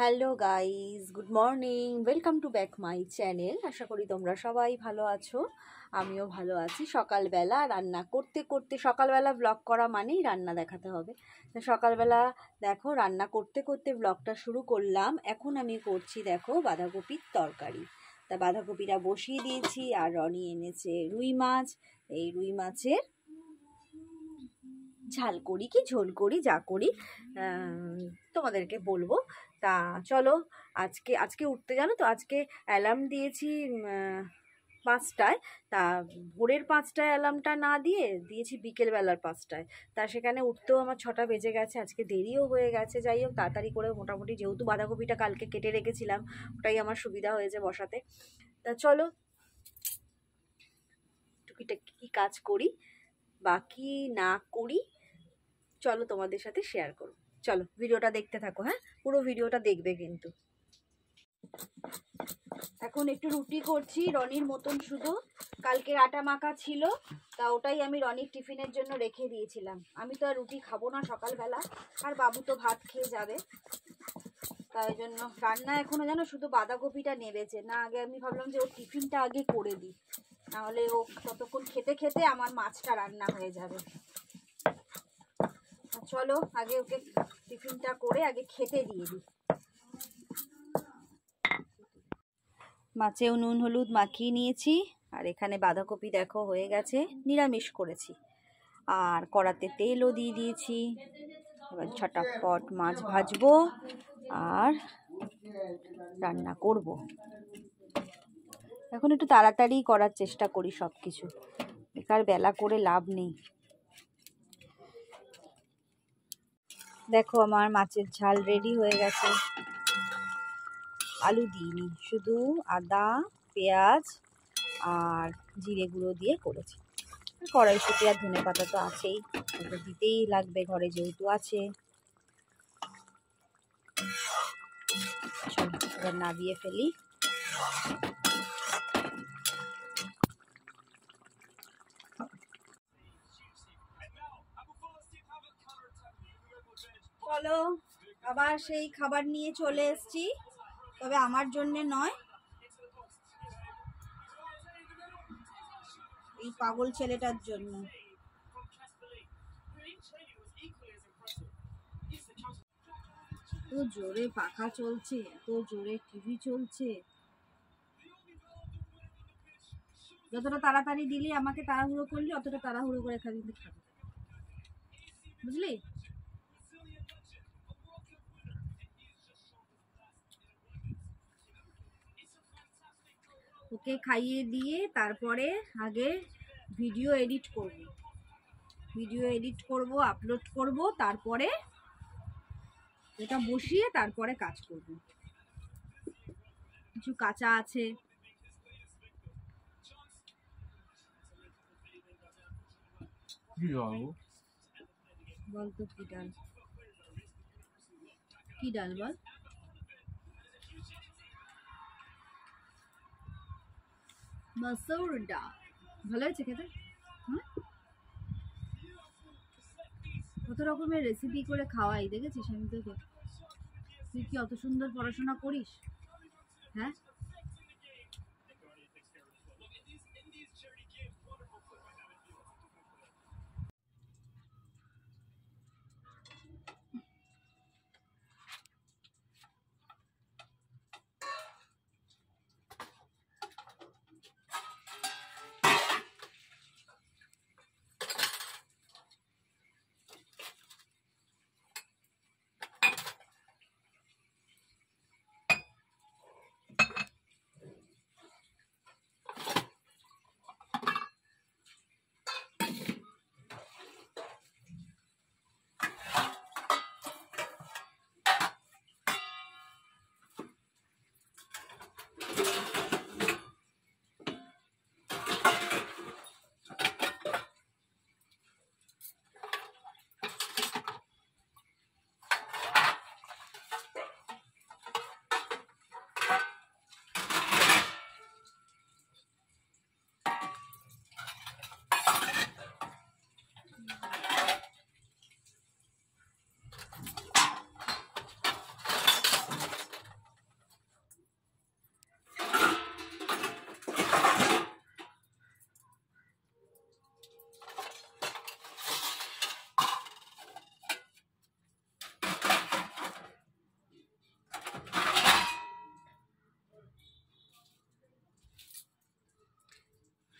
Hello guys, good morning, welcome to back my channel. আশা করি তোমরা সবাই ভালো আছো, আমিও ভালো আছি। সকালবেলা রান্না করতে করতে, সকালবেলা ব্লগ করা মানেই রান্না দেখাতে হবে। তো সকালবেলা দেখো রান্না করতে করতে ব্লগটা শুরু করলাম। এখন আমি করছি দেখো বাঁধাকপির তরকারি। তা বাঁধাকপিটা বসিয়ে দিয়েছি, আর রনি এনেছে রুই মাছ। এই রুই মাছের ঝাল করি কি ঝোল করি যা করি তোমাদেরকে বলবো। তা চলো, আজকে উঠতে জানো তো, আজকে অ্যালার্ম দিয়েছি 5টায়। তা ভোরের 5টায় অ্যালার্মটা না দিয়েছি বিকেলবেলার 5টায়। তা সেখানে উঠতেও আমার 6টা বেজে গেছে, আজকে দেরিও হয়ে গেছে। যাই হোক, তাড়াতাড়ি করে মোটামুটি, যেহেতু বাঁধাকপিটা কালকে কেটে রেখেছিলাম, ওটাই আমার সুবিধা হয়েছে বসাতে। তা চলো টুকিটাকি কাজ করি, বাকি না করি, চলো তোমাদের সাথে শেয়ার করো। চলো ভিডিওটা দেখতে থাকো, হ্যাঁ পুরো ভিডিওটা দেখবে কিন্তু। এখন একটু রুটি করছি রনির মতন, শুধু কালকের আটা মাখা ছিল, তা ওটাই আমি রনির টিফিনের জন্য রেখে দিয়েছিলাম। আমি তো আর রুটি খাবো না সকালবেলা, আর বাবু তো ভাত খেয়ে যাবে, তাই জন্য রান্না এখনো জানো শুধু বাঁধাকপিটা নেড়েছে না। আগে আমি ভাবলাম যে ওর টিফিনটা আগে করে দিই, নাহলে ও ততক্ষণ খেতে খেতে আমার মাছটা রান্না হয়ে যাবে। চলো আগে ওকে টিফিনটা করে আগে খেতে দিয়ে দিই। মাছেও নুন হলুদ মাখিয়ে নিয়েছি, আর এখানে বাঁধাকপি দেখো হয়ে গেছে, নিরামিষ করেছি। আর কড়াতে তেলও দিয়ে দিয়েছি। এবার ঝটাপট মাছ ভাজবো আর রান্না করব। এখন একটু তাড়াতাড়ি করার চেষ্টা করি সব কিছু, বেকার বেলা করে লাভ নেই। দেখো আমার মাছের ঝাল রেডি হয়ে গেছে। আলু দিইনি, শুধু আদা পেঁয়াজ আর জিরে গুঁড়ো দিয়ে করেছি। কড়াইশুঁটি আর ধনে পাতা তো আছেই, ওটা দিতেই লাগবে ঘরে যেহেতু আছে। চলো এবার নামিয়ে ফেলি। চলো আবার সেই খাবার নিয়ে চলে এসেছি, তবে আমার জন্যে নয়, এই পাগল ছেলেটার জন্য। এত জোরে পাখা চলছে, এত জোরে টিভি চলছে, যতটা তাড়াতাড়ি দিলে আমাকে তাড়াহুড়ো করলে অতটা তাড়াহুড়ো করে খাবি, বুঝলি? ওকে খাইয়ে দিয়ে তারপরে আগে ভিডিও এডিট করব, আপলোড করব, তারপরে এটা বসিয়ে তারপরে কাজ করব। কিছু কাঁচা আছে, বল তো কি ডাল, কি ডাল বল? মসুর ডাল ভালো হয়েছে খেতে। কত রকমের রেসিপি করে খাওয়াই, দেখেছিস আমি তোকে? তুই কি অত সুন্দর পড়াশোনা করিস? হ্যাঁ,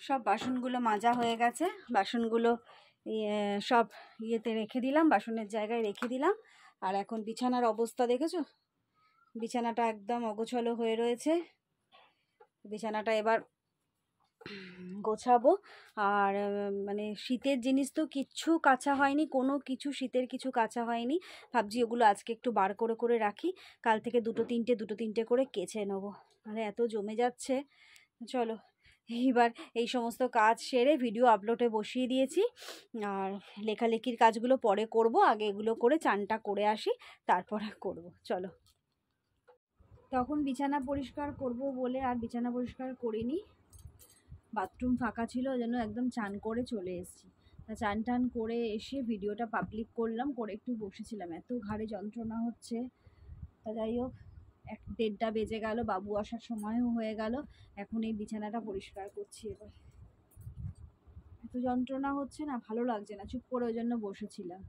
সব বাসনগুলো মাজা হয়ে গেছে, বাসনগুলো সব ইয়েতে রেখে দিলাম, বাসনের জায়গায় রেখে দিলাম। আর এখন বিছানার অবস্থা দেখেছো, বিছানাটা একদম অগোছালো হয়ে রয়েছে। বিছানাটা এবার গোছাবো। আর মানে শীতের জিনিস তো কিচ্ছু কাচা হয়নি, কোনো কিছু শীতের কিছু কাচা হয়নি। ভাবছি ওগুলো আজকে একটু বার করে করে রাখি, কাল থেকে দুটো তিনটে করে কেচে নেবো, মানে এত জমে যাচ্ছে। চলো এইবার এই সমস্ত কাজ সেরে ভিডিও আপলোডে বসিয়ে দিয়েছি। আর লেখালেখির কাজগুলো পরে করব, আগে এগুলো করে চানটা করে আসি, তারপরে করব। চলো। তখন বিছানা পরিষ্কার করব বলে আর বিছানা পরিষ্কার করিনি, বাথরুম ফাঁকা ছিল, ওই জন্য একদম চান করে চলে এসেছি। তা চান টান করে এসে ভিডিওটা পাবলিক করলাম, করে একটু বসেছিলাম, এত ঘাড়ে যন্ত্রণা হচ্ছে। তা যাই হোক, 1-1:30 বেজে গেল, বাবু আসার সময়ও হয়ে গেল। এখন এই বিছানাটা পরিষ্কার করছি। এবার এত যন্ত্রণা হচ্ছে না, ভালো লাগছে না, চুপ করে ওই জন্য বসেছিলাম।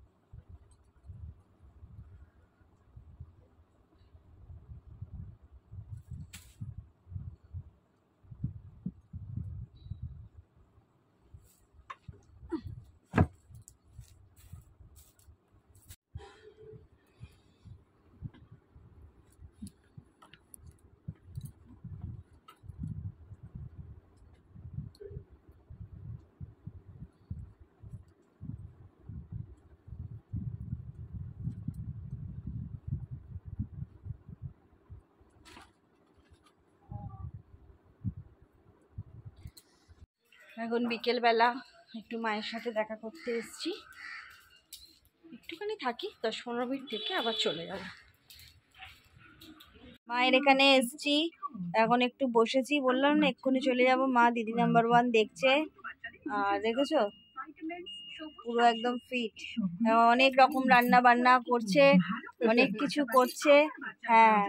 এখন বিকেলবেলা একটু মায়ের সাথে দেখা করতে এসেছি, একটুখানি থাকি 10-15 মিনিট থেকে আবার চলে যাব। মায়ের এখানে এসেছি, এখন একটু বসেছি, বললাম না এক্ষুনি চলে যাব। মা দিদি নাম্বার 1 দেখছে, আর দেখেছো পুরো একদম ফিট, অনেক রকম রান্না বান্না করছে, অনেক কিছু করছে। হ্যাঁ,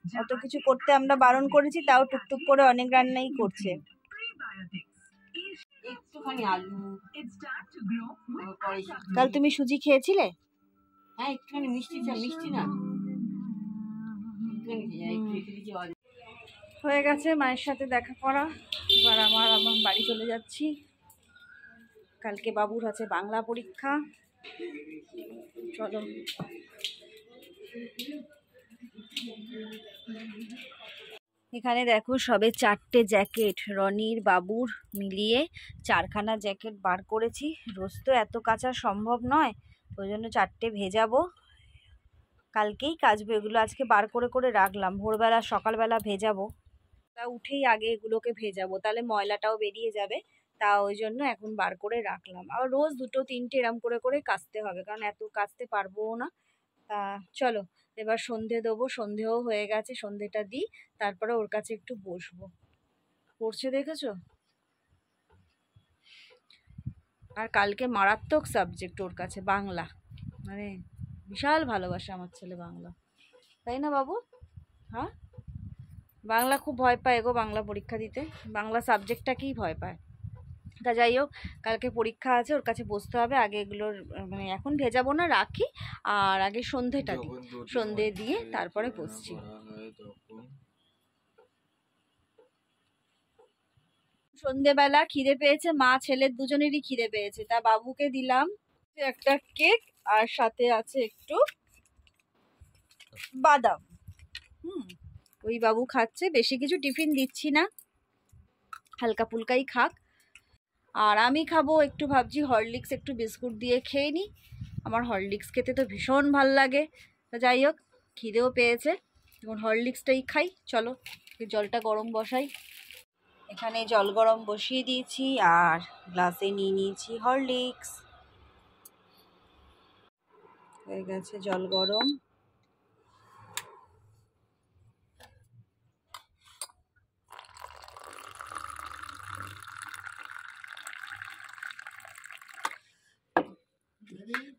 অত কিছু করতে আমরা বারণ করেছি, তাও টুকটুক করে অনেক রান্নাই করছে। একটুখানি আলু, কাল তুমি সুজি খেয়েছিলে? হ্যাঁ, একটুখানি মিষ্টি না হয়ে গেছে। মায়ের সাথে দেখা করা, এবার আমার বাড়ি চলে যাচ্ছি। কালকে বাবুর আছে বাংলা পরীক্ষা। চলো। এখানে দেখো সবে 4টে জ্যাকেট, রনির বাবুর মিলিয়ে 4খানা জ্যাকেট বার করেছি। রোজ তো এত কাচা সম্ভব নয়, ওই জন্য 4টে ভেজাবো, কালকেই কাচবো এগুলো। আজকে বার করে করে রাখলাম, ভোরবেলা সকালবেলা ভেজাবো, তা উঠেই আগে এগুলোকে ভেজাবো, তাহলে ময়লাটাও বেরিয়ে যাবে। তা ওই জন্য এখন বার করে রাখলাম। আর রোজ 2-3টে এরম করে করে কাচতে হবে, কারণ এত কাচতে পারবো না। তা চলো এবার সন্ধে দেবো, সন্ধেও হয়ে গেছে, সন্ধেটা দিই, তারপরে ওর কাছে একটু বসবো। পড়ছে দেখেছো? আর কালকে মারাত্মক সাবজেক্ট ওর কাছে বাংলা, মানে বিশাল ভালোবাসে আমার ছেলে বাংলা, তাই না বাবু? হ্যাঁ, বাংলা খুব ভয় পায় গো, বাংলা পরীক্ষা দিতে, বাংলা সাবজেক্টটাকেই ভয় পায়। তা যাই হোক, কালকে পরীক্ষা আছে, ওর কাছে বসতে হবে। আগে এগুলোর মানে এখন ভেজাবো না, রাখি, আর আগে সন্ধেটা দিই, সন্ধে দিয়ে তারপরে বসছি। সন্ধেবেলা খিদে পেয়েছে, মা ছেলের দুজনেরই খিদে পেয়েছে, তা বাবুকে দিলাম একটা কেক, আর সাথে আছে একটু বাদাম। ওই বাবু খাচ্ছে, বেশি কিছু টিফিন দিচ্ছি না, হালকা ফুলকাই খাক। আর আমি খাবো একটু, ভাবছি হরলিক্স একটু বিস্কুট দিয়ে খেয়ে নিই, আমার হরলিক্স খেতে তো ভীষণ ভাল লাগে। তা যাই হোক, খিদেও পেয়েছে, এখন হরলিক্সটাই খাই। চলো জলটা গরম বসাই। এখানে জল গরম বসিয়ে দিয়েছি, আর গ্লাসে নিয়ে নিয়েছি হরলিক্স। হয়ে গেছে জল গরম।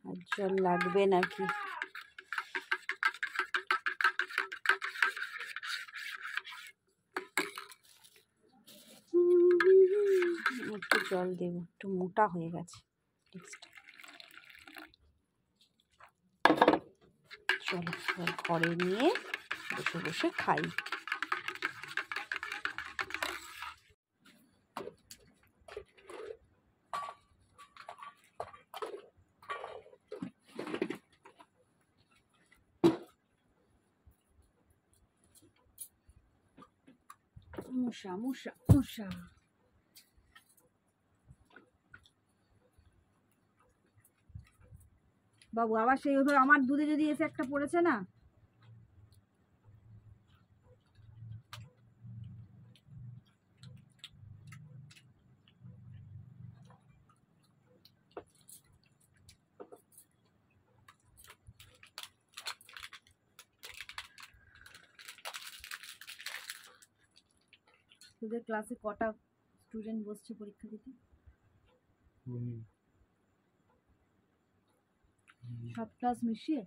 আর জল লাগবে নাকি? একটু জল দেব, একটু মোটা হয়ে গেছে টেক্সটটা। চলো ঘরে নিয়ে বসে বসে খাই। মশা মশা মশা। বাবু আবার সেই আমার দুধে যদি এসে একটা পড়েছে না। তোদের ক্লাসে কটা স্টুডেন্ট বসছে পরীক্ষা দিতে? সব ক্লাস মিশিয়ে?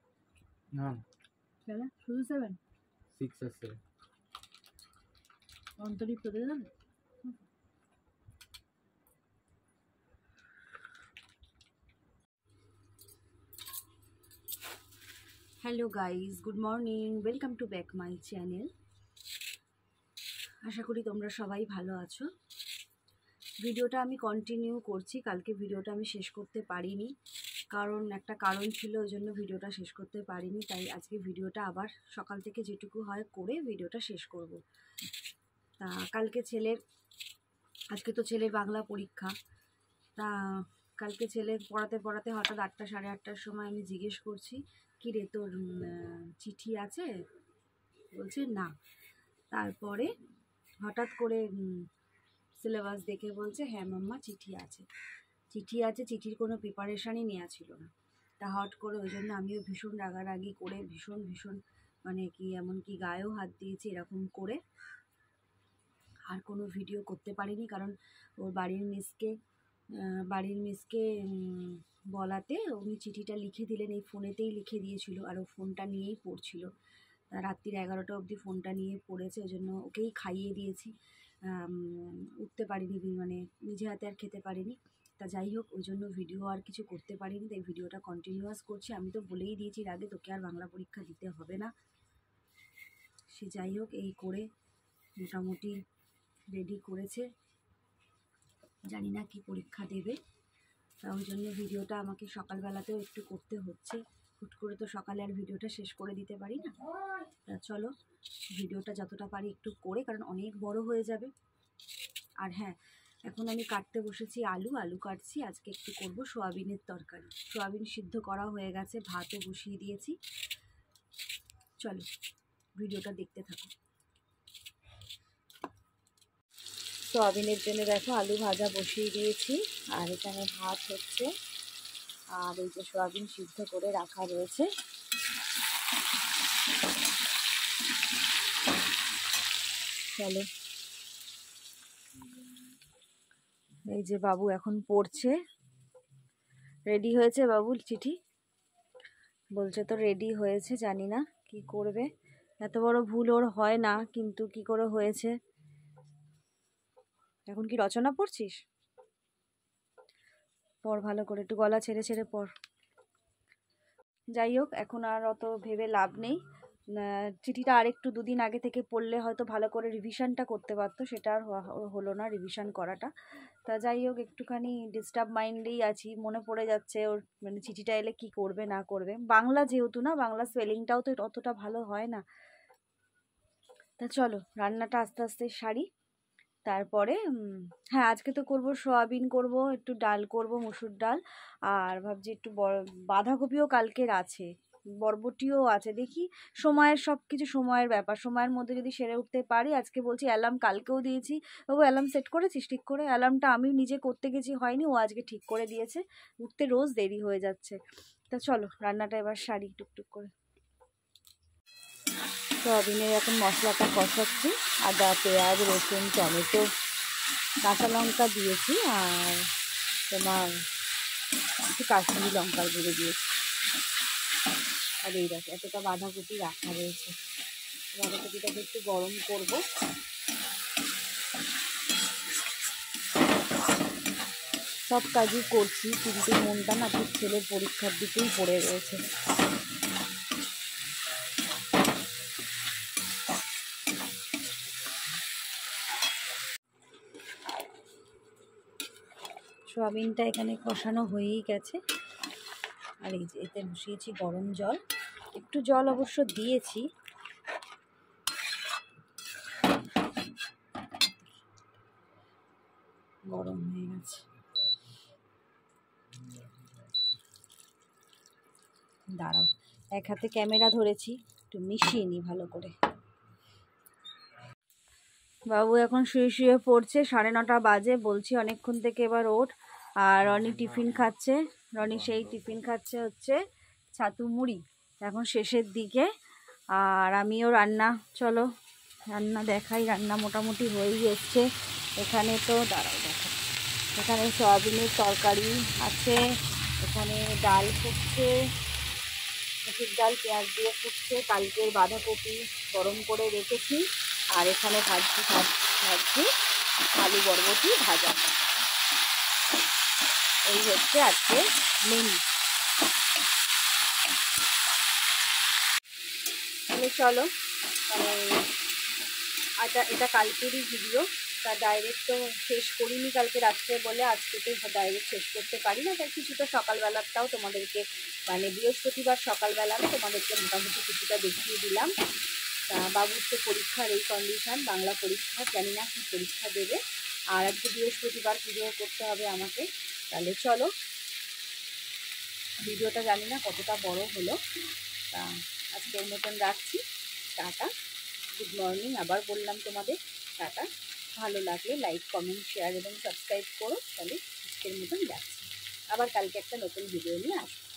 না, তাহলে শুধু 7? 6 আছে। অন্তরিক্ত দিয়ে দেন। Hello guys, good morning, welcome to back my channel. আশা করি তোমরা সবাই ভালো আছো। ভিডিওটা আমি কন্টিনিউ করছি। কালকে ভিডিওটা আমি শেষ করতে পারিনি, কারণ একটা কারণ ছিল, ওই জন্য ভিডিওটা শেষ করতে পারিনি। তাই আজকে ভিডিওটা আবার সকাল থেকে যেটুকু হয় করে ভিডিওটা শেষ করব। তা কালকে আজকে তো ছেলের বাংলা পরীক্ষা। তা কালকে ছেলে পড়াতে পড়াতে হঠাৎ 8টা সাড়ে 8টার সময় আমি জিজ্ঞেস করছি, কি রে তোর চিঠি আছে? বলছে না। তারপরে হঠাৎ করে সিলেবাস দেখে বলছে, হ্যাঁ মাম্মা চিঠি আছে। চিঠির কোনো প্রিপারেশানই নেওয়া ছিল না। তা হট করে ওই জন্য আমিও ভীষণ রাগারাগি করে ভীষণ মানে কি এমনকি গায়েও হাত দিয়েছি এরকম করে। আর কোনো ভিডিও করতে পারিনি, কারণ ওর বাড়ির মিসকে বলাতে উনি চিঠিটা লিখে দিলেন, এই ফোনেতেই লিখে দিয়েছিল, আর ও ফোনটা নিয়েই পড়ছিল। রাত্রির 11টা অবধি ফোনটা নিয়ে পড়েছে। ওই জন্য ওকেই খাইয়ে দিয়েছি। উঠতে পারিনি, মানে নিজে হাতে আর খেতে পারিনি। তা যাই হোক, ওই জন্য ভিডিও আর কিছু করতে পারিনি। তাই ভিডিওটা কন্টিনিউয়াস করছি। আমি তো বলেই দিয়েছি এর আগে, তোকে আর বাংলা পরীক্ষা দিতে হবে না। সে যাই হোক, এই করে মোটামুটি রেডি করেছে। জানি না কি পরীক্ষা দেবে, তা ওই জন্য ভিডিওটা আমাকে সকালবেলাতেও একটু করতে হচ্ছে। হুট করে তো সকালে আর ভিডিওটা শেষ করে দিতে পারি না। তা চলো ভিডিওটা যতটা পারি একটু করে, কারণ অনেক বড় হয়ে যাবে। আর হ্যাঁ, এখন আমি কাটতে বসেছি আলু কাটছি। আজকে একটু করব সোয়াবিনের তরকারি। সোয়াবিন সিদ্ধ করা হয়ে গেছে, ভাতও বসিয়ে দিয়েছি। চলো ভিডিওটা দেখতে থাকো। সোয়াবিনের জন্য দেখো আলু ভাজা বসিয়ে দিয়েছি, আর এখানে ভাত হচ্ছে, আর এই যে সোয়াবিন সিদ্ধ করে রাখা রয়েছে। চলো, এই যে বাবু এখন পড়ছে। রেডি হয়েছে বাবু চিঠি? বলছে তো রেডি হয়েছে, জানি না কি করবে। এত বড় ভুল ওর হয় না, কিন্তু কি করে হয়েছে। এখন কি রচনা পড়ছিস? পড় ভালো করে, একটু গলা ছেড়ে পড়। যাই হোক, এখন আর অত ভেবে লাভ নেই। চিঠিটা আর একটু 2 দিন আগে থেকে পড়লে হয়তো ভালো করে রিভিশনটা করতে পারতো, সেটা আর হলো না রিভিশন করাটা। তা যাই হোক, একটুখানি ডিস্টার্ব মাইন্ডেই আছি। মনে পড়ে যাচ্ছে ওর, মানে চিঠিটা এলে কি করবে না করবে। বাংলা যেহেতু না, বাংলা স্পেলিংটাও তো অতটা ভালো হয় না। তা চলো রান্নাটা আস্তে আস্তে সারি। তারপরে হ্যাঁ, আজকে তো করব সয়াবিন, করব একটু ডাল, করব মসুর ডাল। আর ভাবছি একটু বাঁধাকপিও কালকের আছে, বরবটিও আছে। দেখি সব কিছু সময়ের ব্যাপার। সময়ের মধ্যে যদি সেরে উঠতে পারি। আজকে বলছি অ্যালার্ম কালকেও দিয়েছি। বাবু অ্যালার্ম সেট করেছিস ঠিক করে? অ্যালার্মটা আমি নিজে করতে গেছি, হয়নি, ও আজকে ঠিক করে দিয়েছে। উঠতে রোজ দেরি হয়ে যাচ্ছে। তা চলো রান্নাটা এবার সারি টুকটুক করে। সয়াবিনের এখন মশলাটা কষাচ্ছি। আদা, পেঁয়াজ, রসুন, টমেটো, কাঁচা লঙ্কা দিয়েছি, আর তোমার একটু কাশ্মীরি লঙ্কার গুঁড়ো দিয়েছি। আর এই দেখো এতটা বাঁধাকপি রাখা রয়েছে। বাঁধাকপিটাকে একটু গরম করব। সব কাজই করছি, কিন্তু মনটা না ঠিক ছেলের পরীক্ষার দিকেই পড়ে রয়েছে। সোয়াবিনটা এখানে কষানো হয়েই গেছে। আর এই যে এতে বসিয়েছি গরম জল। একটু জল অবশ্য দিয়েছি। গরম হয়ে গেছে। দাঁড়াও, এক হাতে ক্যামেরা ধরেছি, একটু মিশিয়ে নিই ভালো করে। বাবু এখন শুয়ে শুয়ে পড়ছে, 9:30 বাজে, বলছি অনেকক্ষণ থেকে এবার ওঠ। আর রনি টিফিন খাচ্ছে, রনি সেই টিফিন খাচ্ছে হচ্ছে ছাতু মুড়ি, এখন শেষের দিকে। আর আমিও রান্না, চলো রান্না দেখাই। রান্না মোটামুটি হয়েই এসছে। এখানে তো দাঁড়াও দেখো, এখানে সয়াবিনের তরকারি আছে, এখানে ডাল ফুটছে, মুসুর ডাল পেঁয়াজ দিয়ে ফুটছে, কালকের বাঁধাকপি গরম করে রেখেছি। আর এখানে ভাজছি আলু বরবটি ভাজা। এই হচ্ছে আজকে মেনু। তাহলে চলো, এটা কালকেরই ভিডিও, তা ডাইরেক্ট তো শেষ করিনি কালকে রাত্রে বলে, আজকে তো ডাইরেক্ট শেষ করতে পারি না, তাই কিছুটা সকালবেলাটাও তোমাদেরকে, মানে বৃহস্পতিবার সকালবেলা তোমাদেরকে মোটামুটি কিছুটা দেখিয়ে দিলাম। তা বাবুর তো পরীক্ষার এই কন্ডিশন, বাংলা পরীক্ষা, জানি না কি পরীক্ষা দেবে। আর আজকে বৃহস্পতিবার পুজো করতে হবে আমাকে। তাহলে চলো, ভিডিওটা জানি না কতটা বড় হলো, তা আজকের মতন রাখছি। টাটা, গুড মর্নিং আবার বললাম তোমাদের, টাটা। ভালো লাগলে লাইক, কমেন্ট, শেয়ার এবং সাবস্ক্রাইব করো। তাহলে আজকের মতন রাখছি, আবার কালকে একটা নতুন ভিডিও নিয়ে আসবো।